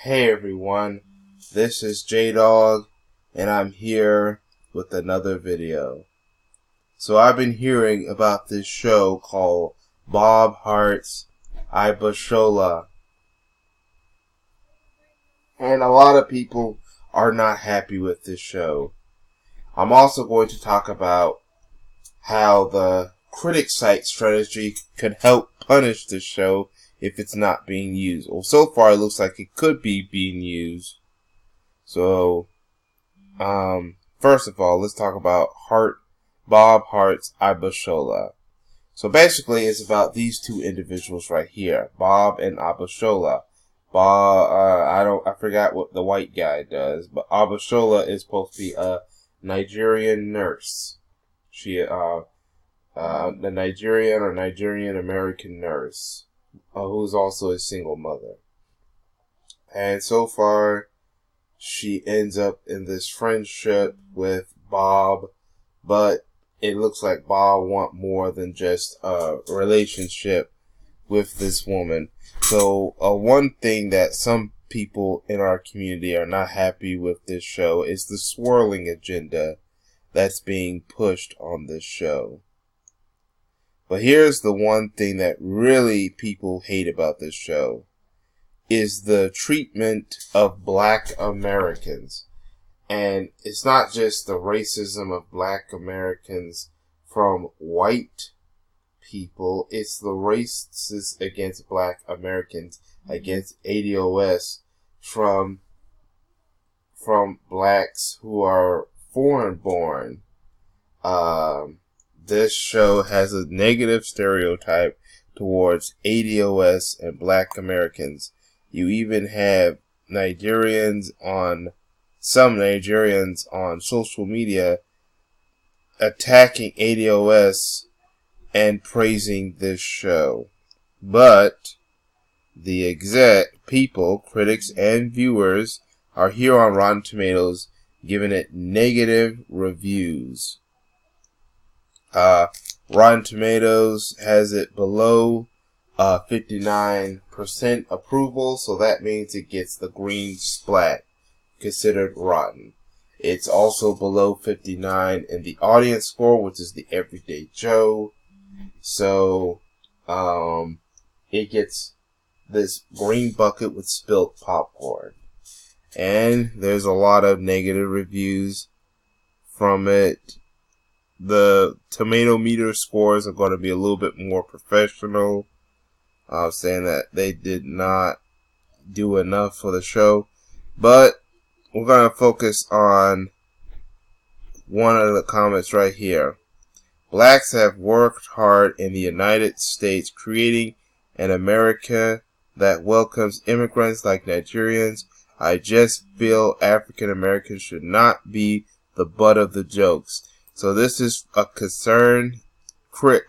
Hey everyone, this is J-Dog, and I'm here with another video. So I've been hearing about this show called Bob Hart's ABISHOLA, and a lot of people are not happy with this show. I'm also going to talk about how the critic site strategy could help punish this show if it's not being used. Well, so far it looks like it could be being used. So, first of all, let's talk about Bob Hart's ABISHOLA. So basically, it's about these two individuals right here, Bob and ABISHOLA. I forgot what the white guy does, but ABISHOLA is supposed to be a Nigerian nurse. She, the Nigerian or Nigerian American nurse, who's also a single mother. And so far, she ends up in this friendship with Bob, but it looks like Bob wants more than just a relationship with this woman. So, one thing that some people in our community are not happy with this show is the swirling agenda that's being pushed on this show. But here's the one thing that really people hate about this show, is the treatment of Black Americans. And it's not just the racism of Black Americans from white people, it's the racism against Black Americans, against ADOS from blacks who are foreign born. This show has a negative stereotype towards ADOS and Black Americans. You even have some Nigerians on social media attacking ADOS and praising this show. But the critics, and viewers are here on Rotten Tomatoes giving it negative reviews. Rotten Tomatoes has it below 59% approval, so that means it gets the green splat, considered rotten. It's also below 59 in the audience score, which is the Everyday Joe. So, it gets this green bucket with spilt popcorn. And there's a lot of negative reviews from it. The tomato meter scores are going to be a little bit more professional, saying that they did not do enough for the show. But we're going to focus on one of the comments right here. Blacks have worked hard in the United States, creating an America that welcomes immigrants like Nigerians. I just feel African Americans should not be the butt of the jokes. So this is a concerned critic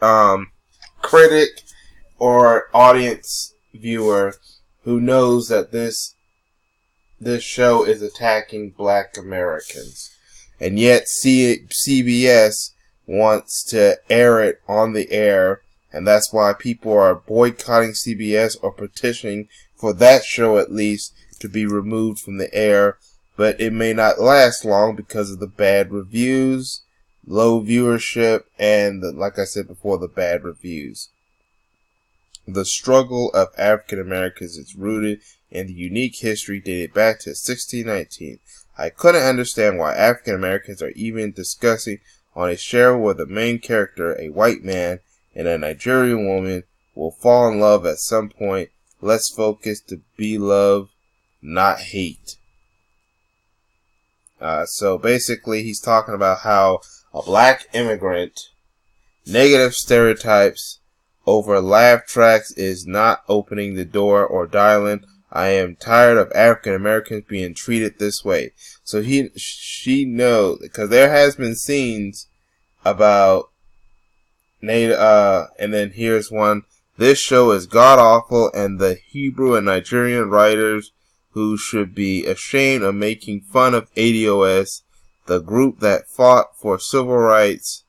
or audience viewer who knows that this show is attacking Black Americans. And yet CBS wants to air it on the air, and that's why people are boycotting CBS or petitioning for that show at least to be removed from the air. But it may not last long because of the bad reviews, low viewership, and like I said before, the bad reviews. The struggle of African Americans is rooted in the unique history dated back to 1619. I couldn't understand why African Americans are even discussing on a show where the main character, a white man, and a Nigerian woman will fall in love at some point. Let's focus to be love, not hate. So basically he's talking about how a Black immigrant, negative stereotypes over laugh tracks is not opening the door or dialing. I am tired of African Americans being treated this way. So she knows, because there has been scenes about Native, and then here's one. This show is god awful, and the Hebrew and Nigerian writers who should be ashamed of making fun of ADOS, the group that fought for civil rights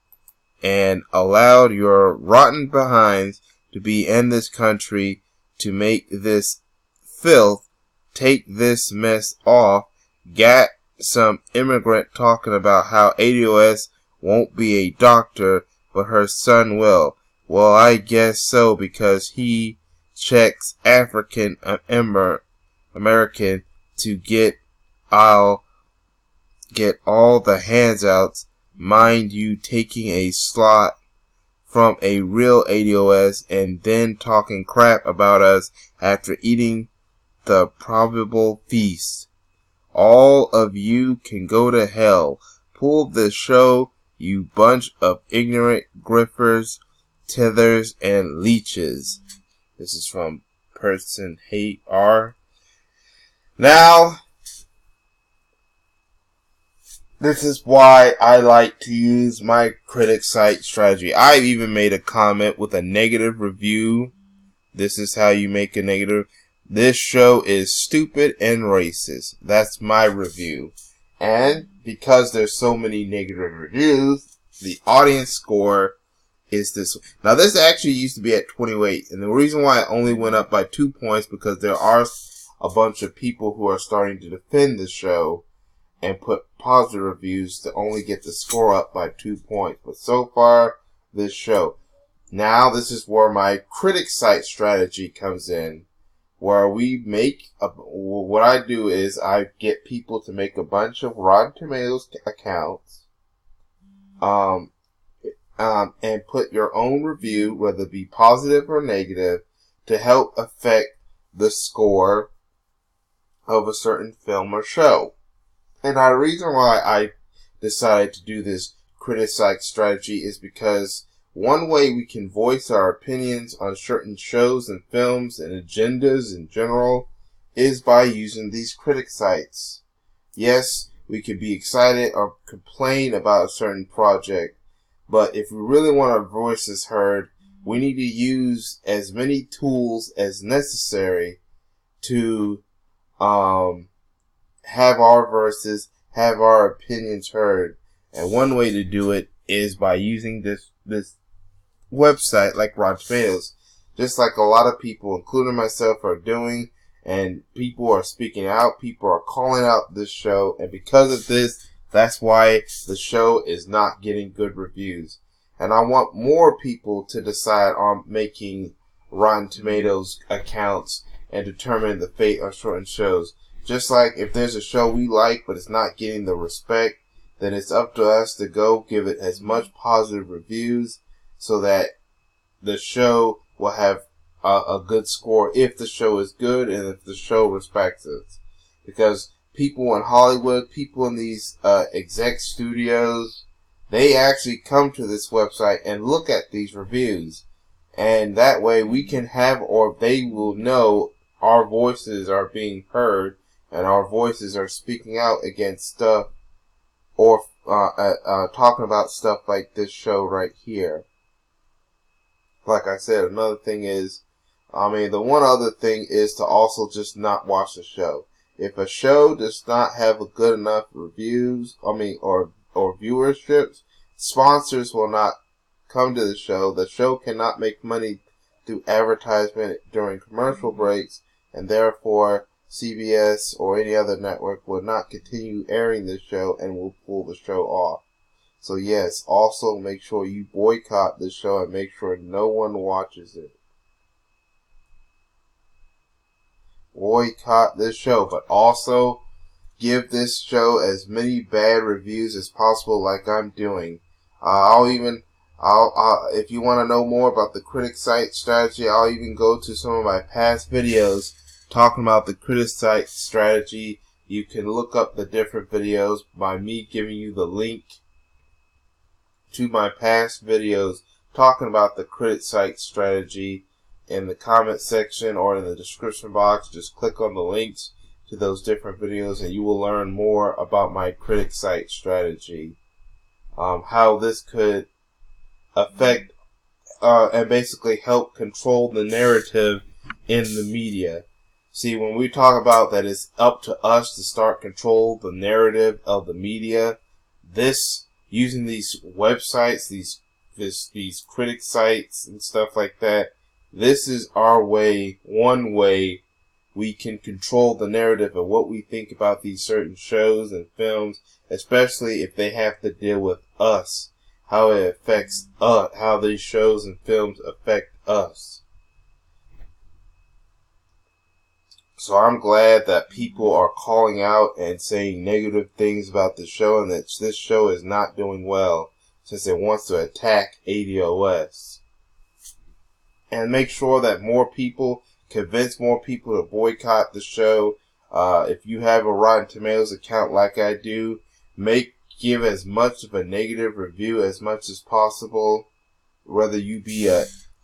and allowed your rotten behinds to be in this country to make this filth take this mess off. Got some immigrant talking about how ADOS won't be a doctor, but her son will. Well, I guess so, because he checks African American to get all the handouts. Mind you, taking a slot from a real ADOS and then talking crap about us after eating the probable feast. All of you can go to hell. Pull the show, you bunch of ignorant griffers, tethers, and leeches. This is from Person Hate R. Now, this is why I like to use my critic site strategy. I even made a comment with a negative review. This is how you make a negative. This show is stupid and racist. That's my review. And because there's so many negative reviews, the audience score is this. Now, this actually used to be at 28. And the reason why it only went up by 2 points, because there are a bunch of people who are starting to defend the show and put positive reviews to only get the score up by 2 points. But so far, this show. Now, this is where my critic site strategy comes in, where we make what I do is I get people to make a bunch of Rotten Tomatoes accounts, and put your own review, whether it be positive or negative, to help affect the score of a certain film or show. And the reason why I decided to do this critic site strategy is because one way we can voice our opinions on certain shows and films and agendas in general is by using these critic sites. Yes, we could be excited or complain about a certain project, but if we really want our voices heard, we need to use as many tools as necessary to have our voices, have our opinions heard. And one way to do it is by using this website like Rotten Tomatoes, just like a lot of people, including myself, are doing, and people are speaking out, people are calling out this show, and because of this, that's why the show is not getting good reviews. And I want more people to decide on making Rotten Tomatoes accounts and determine the fate of certain shows. Just like if there's a show we like but it's not getting the respect, then it's up to us to go give it as much positive reviews so that the show will have a good score if the show is good and if the show respects us. Because people in Hollywood, people in these exec studios, they actually come to this website and look at these reviews. And that way we can have, or they will know, our voices are being heard and our voices are speaking out against stuff or talking about stuff like this show right here. Like I said, another thing is, the one other thing is to also just not watch the show. If a show does not have a good enough reviews, or viewerships, sponsors will not come to the show. The show cannot make money through advertisement during commercial breaks, and therefore CBS or any other network will not continue airing the show and will pull the show off. So yes, also make sure you boycott the show and make sure no one watches it. Boycott this show, but also give this show as many bad reviews as possible, like I'm doing. If you want to know more about the critic site strategy, I'll even go to some of my past videos talking about the critic site strategy. You can look up the different videos by me giving you the link to my past videos talking about the critic site strategy in the comment section or in the description box. Just click on the links to those different videos and you will learn more about my critic site strategy. How this could affect and basically help control the narrative in the media. See, when we talk about that it's up to us to start control the narrative of the media, using these websites, these critic sites and stuff like that, this is our way, one way we can control the narrative of what we think about these certain shows and films, especially if they have to deal with us, how it affects us, how these shows and films affect us. So I'm glad that people are calling out and saying negative things about the show, and that this show is not doing well since it wants to attack ADOS. And make sure that more people, convince more people to boycott the show. If you have a Rotten Tomatoes account like I do, give as much of a negative review as much as possible, whether you be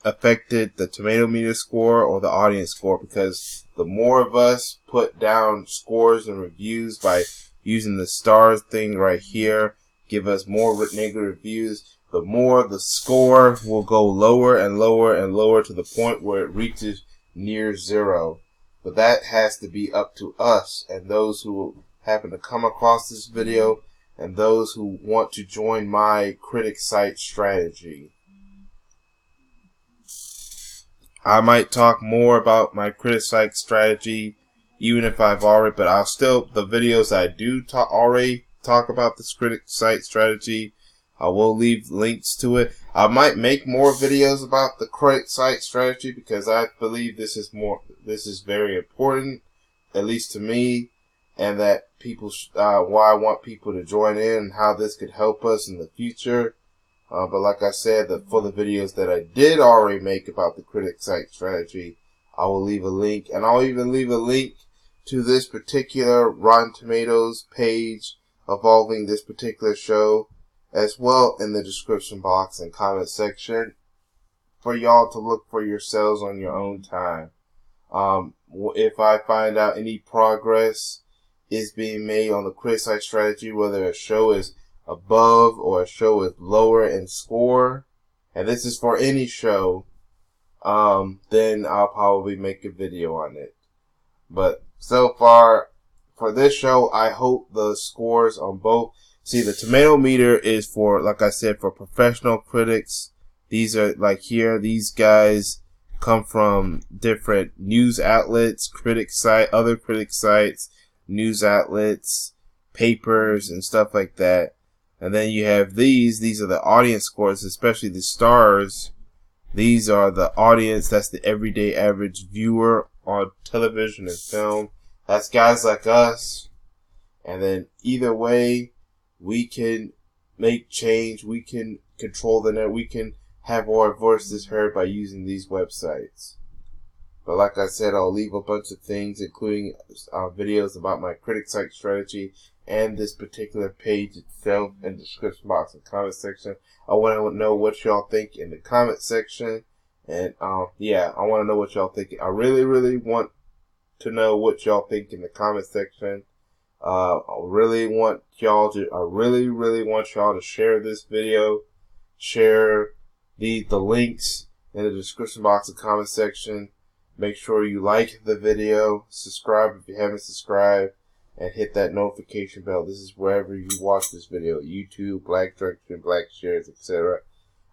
affected the tomato meter score or the audience score, because the more of us put down scores and reviews by using the stars thing right here, give us more negative reviews, the more the score will go lower and lower and lower to the point where it reaches near zero. But that has to be up to us and those who happen to come across this video and those who want to join my critic site strategy. I might talk more about my critic site strategy, even if I've already, but I'll still, the videos I do already talk about this critic site strategy, I will leave links to it. I might make more videos about the critic site strategy because I believe this is very important, at least to me, and that people, why I want people to join in and how this could help us in the future. But like I said, for the videos that I did already make about the critic site strategy, I will leave a link, and I'll even leave a link to this particular Rotten Tomatoes page involving this particular show as well in the description box and comment section for y'all to look for yourselves on your own time. If I find out any progress is being made on the critic site strategy, whether a show is above or a show is lower in score, and this is for any show, then I'll probably make a video on it. But so far, for this show, I hope the scores on both, see, the tomato meter is for, like I said, for professional critics. These are, like here, these guys come from different news outlets, other critic sites, news outlets, papers, and stuff like that. And then you have these are the audience scores, especially the stars. These are the audience, that's the everyday average viewer on television and film. That's guys like us. And then either way, we can make change, we can control the net, we can have our voices heard by using these websites. But like I said, I'll leave a bunch of things, including videos about my critic site strategy and this particular page itself in the description box and comment section. I want to know what y'all think in the comment section. And yeah, I want to know what y'all think. I really, really want to know what y'all think in the comment section. I really want y'all to share this video. Share the links in the description box and comment section. Make sure you like the video, subscribe if you haven't subscribed, and hit that notification bell. This is wherever you watch this video, YouTube, Black Direction, Black Shares, etc.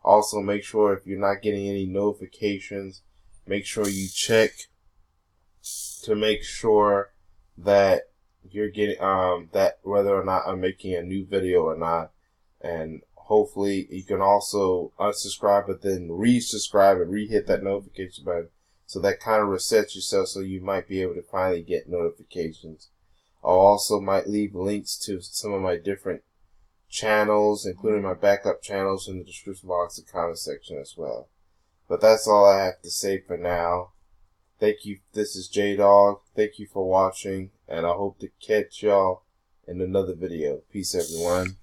Also, make sure if you're not getting any notifications, make sure you check to make sure that you're getting that whether or not I'm making a new video or not. And hopefully you can also unsubscribe but then resubscribe and re-hit that notification button, so that kind of resets yourself so you might be able to finally get notifications. I also might leave links to some of my different channels, including my backup channels, in the description box and comment section as well. But that's all I have to say for now. Thank you. This is J-Dog. Thank you for watching, and I hope to catch y'all in another video. Peace, everyone.